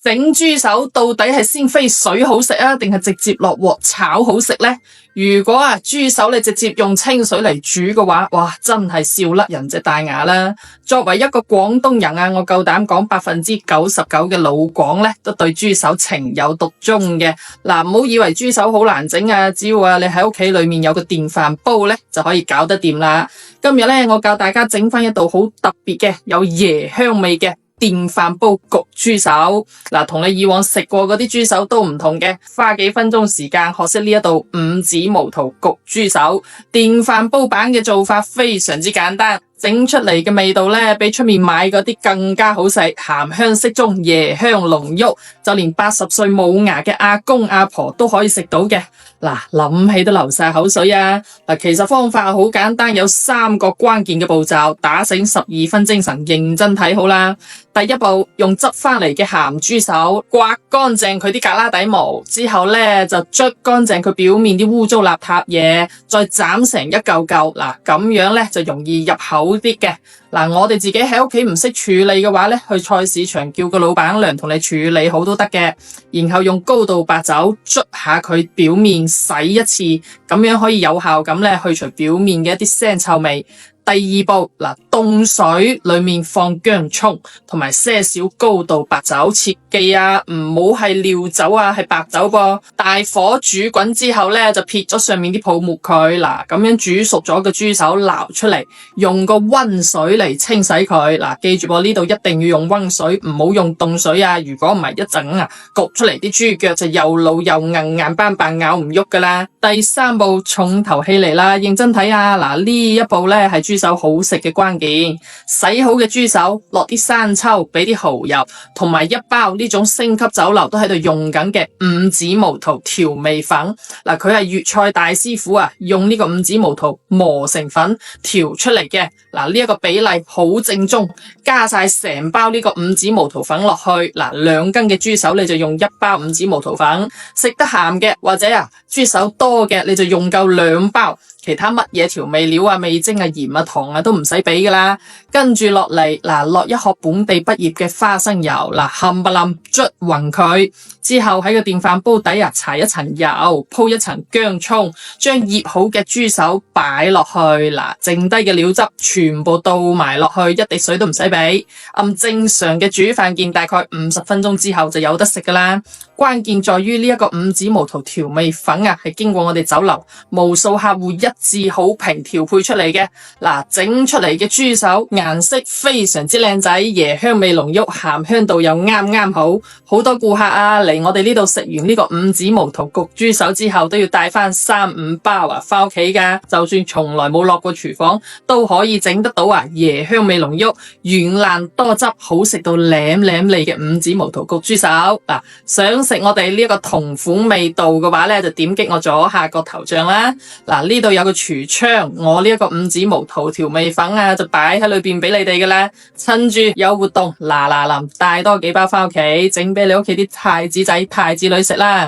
整豬手到底係先飛水好食啊，定係直接落鑊炒好食呢？如果豬手你直接用清水嚟煮嘅話，哇，真係笑甩人隻大牙啦！作為一個廣東人我夠膽講99%嘅老廣呢都對豬手情有獨鍾嘅。嗱，唔好以為豬手好難整只要你喺屋企裏面有個電飯煲呢，就可以搞得掂啦。今日呢，我教大家整翻一道好特別嘅有椰香味嘅電飯煲焗豬手。同你以往食過嗰啲豬手都唔同嘅，花幾分鐘時間學識呢一道五指毛肚焗豬手。電飯煲版嘅做法非常之簡單，整出嚟嘅味道呢，比出面買嗰啲更加好食，鹹香適中，椰香濃郁，就連80歲冇牙嘅阿公阿婆都可以食到嘅。諗起都流晒口水啊！其實方法好簡單，有3個關鍵嘅步驟，打醒12分精神，認真睇好啦。第一步，用執翻嚟嘅鹹豬手刮乾淨佢啲格拉底毛，之後呢，就捽乾淨佢表面啲污糟邋遢嘢，再斬成一嚿嚿。咁樣呢，就容易入口啲嘅。我哋自己喺屋企唔識處理嘅話呢，去菜市場叫個老闆娘同你處理好都得嘅。然後用高度白酒捽下佢表面，洗一次，咁樣可以有效咁呢去除表面嘅一啲腥臭味。第二步，凍水裏面放薑蔥同埋些少高度白酒，切記唔好係料酒係白酒噃。大火煮滾之後呢，就撇咗上面啲泡沫佢。咁樣煮熟咗嘅豬手撈出嚟，用個溫水嚟清洗佢。記住呢度一定要用溫水，唔好用凍水如果唔係一陣焗出嚟啲豬腳就又老又硬斑斑咬唔喐噶啦。第三步，重頭戲嚟啦，認真睇呢一步呢係豬手好食嘅關鍵。洗好嘅豬手落啲生抽，俾啲蠔油，同埋一包呢種星級酒樓都喺度用緊嘅五指毛肚調味粉。佢係粵菜大師傅用呢個五指毛肚磨成粉調出嚟嘅。呢一個比例好正宗，加晒成包呢個五指毛肚粉落去。2斤嘅豬手你就用1包五指毛肚粉，食得鹹嘅或者豬手多嘅你就用夠2包。其他乜嘢調味料味精鹽糖都唔使俾噶啦。跟住落嚟落一殼本地不醃嘅花生油，冚唪唥捽勻佢，之後喺個電飯煲底搽一層油，鋪一層薑蔥，將醃好嘅豬手擺落去。剩低嘅料汁全部倒埋落去，一滴水都唔使俾。按正常嘅煮飯鍵，大概50分鐘之後就有得食噶啦。關鍵在於呢一個五指毛肚調味粉係經過我哋酒樓無數客戶一致好評調配出嚟嘅。整出嚟嘅豬手顏色非常之靚仔，椰香味濃郁，鹹香度又啱好。好多顧客嚟我哋呢度食完呢個五指毛肚焗豬手之後，都要帶翻3-5包翻屋企噶。就算從來冇落過廚房，都可以整得到椰香味濃郁、軟爛多汁，好食到舐脷嘅五指毛肚焗豬手。想食我哋呢一個同款味道嘅話呢，就點擊我左下角頭像啦。呢度有個櫥窗，我呢一個五指毛肚調味粉就擺喺裏邊俾你哋嘅啦。趁住有活動，嗱臨帶多幾包翻屋企，整俾你屋企啲太子仔太子女食啦。